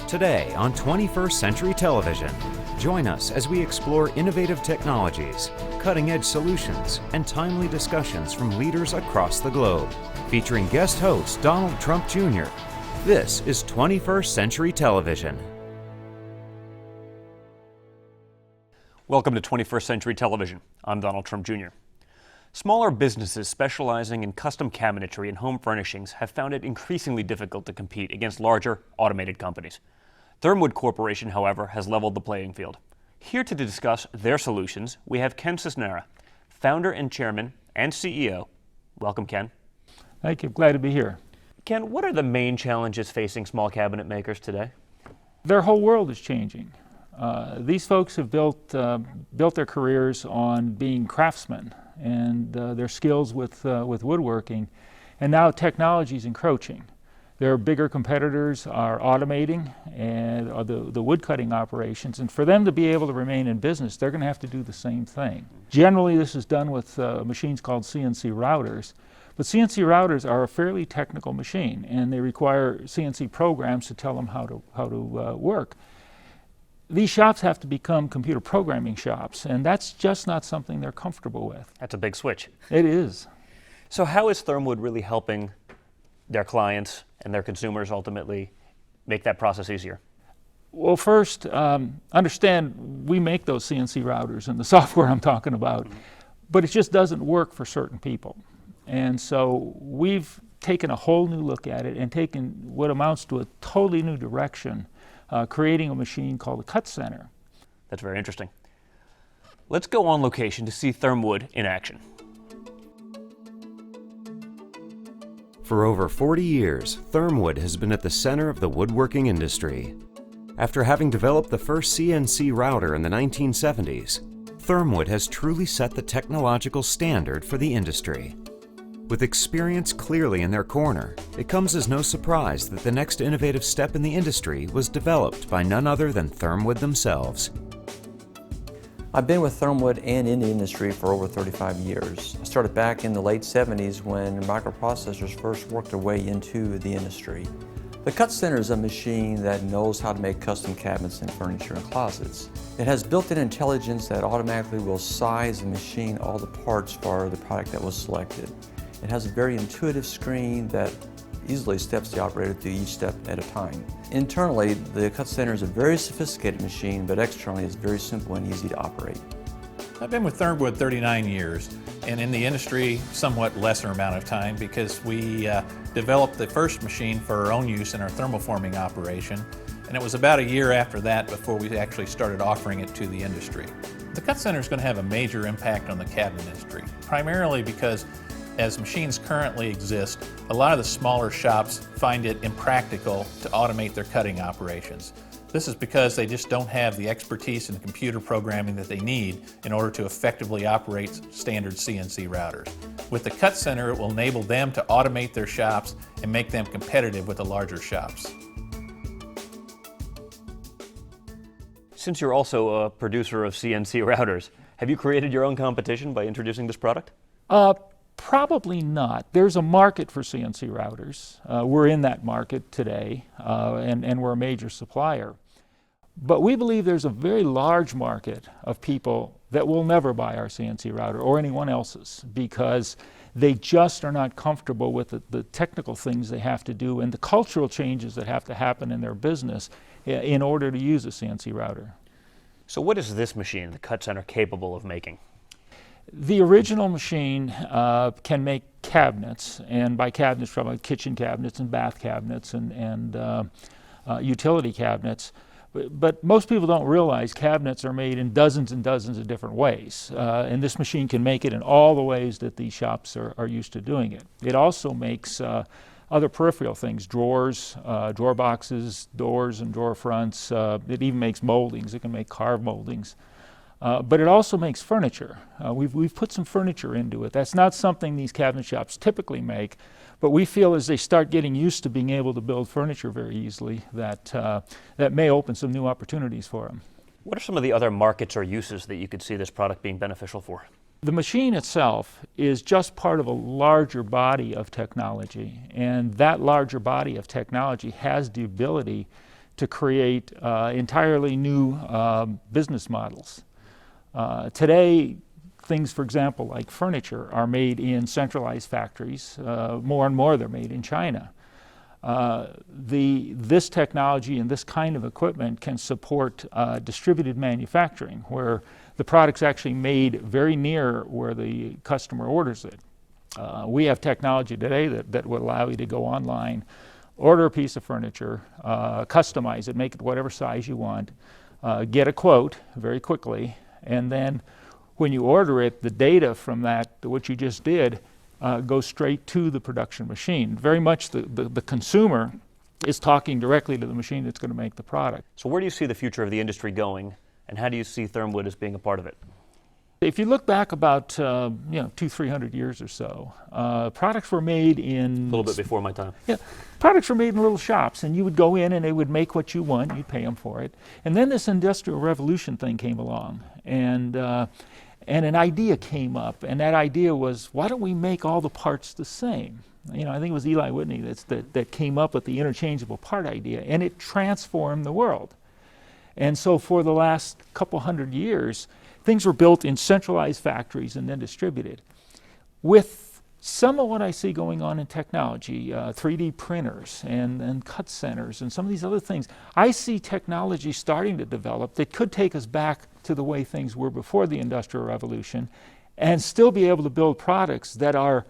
Today on 21st Century Television, join us as we explore innovative technologies, cutting-edge solutions, and timely discussions from leaders across the globe. Featuring guest host Donald Trump Jr. This is 21st Century Television. Welcome to 21st Century Television. I'm Donald Trump Jr. Smaller businesses specializing in custom cabinetry and home furnishings have found it increasingly difficult to compete against larger, automated companies. Thermwood Corporation, however, has leveled the playing field. Here to discuss their solutions, we have Ken Cisnera, founder and chairman and CEO. Welcome, Ken. Thank you. Glad to be here. Ken, what are the main challenges facing small cabinet makers today? Their whole world is changing. These folks have built their careers on being craftsmen and their skills with woodworking, and now technology is encroaching. Their bigger competitors are automating and the wood cutting operations, and for them to be able to remain in business, they're going to have to do the same thing. Generally, this is done with machines called CNC routers, but CNC routers are a fairly technical machine, and they require CNC programs to tell them how to work. These shops have to become computer programming shops, and that's just not something they're comfortable with. That's a big switch. It is. So how is Thermwood really helping their clients and their consumers ultimately make that process easier? Well, first, understand we make those CNC routers and the software I'm talking about, but it just doesn't work for certain people. And so we've taken a whole new look at it and taken what amounts to a totally new direction, creating a machine called a cut center. That's very interesting. Let's go on location to see Thermwood in action. For over 40 years, Thermwood has been at the center of the woodworking industry. After having developed the first CNC router in the 1970s, Thermwood has truly set the technological standard for the industry. With experience clearly in their corner, it comes as no surprise that the next innovative step in the industry was developed by none other than Thermwood themselves. I've been with Thermwood and in the industry for over 35 years. I started back in the late 70s when microprocessors first worked their way into the industry. The Cut Center is a machine that knows how to make custom cabinets and furniture and closets. It has built-in intelligence that automatically will size and machine all the parts for the product that was selected. It has a very intuitive screen that easily steps the operator through each step at a time. Internally, the Cut Center is a very sophisticated machine, but externally it's very simple and easy to operate. I've been with Thermwood 39 years, and in the industry somewhat lesser amount of time because we developed the first machine for our own use in our thermoforming operation, and it was about a year after that before we actually started offering it to the industry. The Cut Center is going to have a major impact on the cabinet industry, primarily because as machines currently exist, a lot of the smaller shops find it impractical to automate their cutting operations. This is because they just don't have the expertise in computer programming that they need in order to effectively operate standard CNC routers. With the Cut Center, it will enable them to automate their shops and make them competitive with the larger shops. Since you're also a producer of CNC routers, have you created your own competition by introducing this product? Probably not. There's a market for CNC routers. We're in that market today, and we're a major supplier. But we believe there's a very large market of people that will never buy our CNC router or anyone else's because they just are not comfortable with the technical things they have to do and the cultural changes that have to happen in their business in order to use a CNC router. So what is this machine, the Cut Center, capable of making? The original machine can make cabinets, and by cabinets, probably kitchen cabinets and bath cabinets and utility cabinets. But most people don't realize cabinets are made in dozens and dozens of different ways, and this machine can make it in all the ways that these shops are used to doing it. It also makes other peripheral things, drawers, drawer boxes, doors and drawer fronts. It even makes moldings. It can make carved moldings. But it also makes furniture. We've put some furniture into it. That's not something these cabinet shops typically make, but we feel as they start getting used to being able to build furniture very easily, that may open some new opportunities for them. What are some of the other markets or uses that you could see this product being beneficial for? The machine itself is just part of a larger body of technology, and that larger body of technology has the ability to create entirely new business models. Today, things, for example, like furniture, are made in centralized factories. More and more they're made in China. This technology and this kind of equipment can support distributed manufacturing, where the product's actually made very near where the customer orders it. We have technology today that would allow you to go online, order a piece of furniture, customize it, make it whatever size you want, get a quote very quickly, and then when you order it, the data from that, what you just did, goes straight to the production machine. Very much the consumer is talking directly to the machine that's going to make the product. So where do you see the future of the industry going, and how do you see Thermwood as being a part of it? If you look back about 200-300 years or so, products were made in... A little bit before my time. Yeah, products were made in little shops, and you would go in and they would make what you want, you'd pay them for it. And then this Industrial Revolution thing came along, and an idea came up, and that idea was, why don't we make all the parts the same? You know, I think it was Eli Whitney that came up with the interchangeable part idea, and it transformed the world. And so for the last couple hundred years, things were built in centralized factories and then distributed. With some of what I see going on in technology, 3D printers and cut centers and some of these other things, I see technology starting to develop that could take us back to the way things were before the Industrial Revolution and still be able to build products that are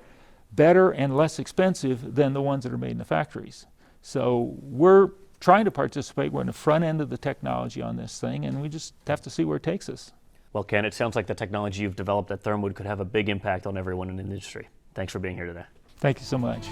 better and less expensive than the ones that are made in the factories. So we're trying to participate. We're in the front end of the technology on this thing, and we just have to see where it takes us. Well, Ken, it sounds like the technology you've developed at Thermwood could have a big impact on everyone in the industry. Thanks for being here today. Thank you so much.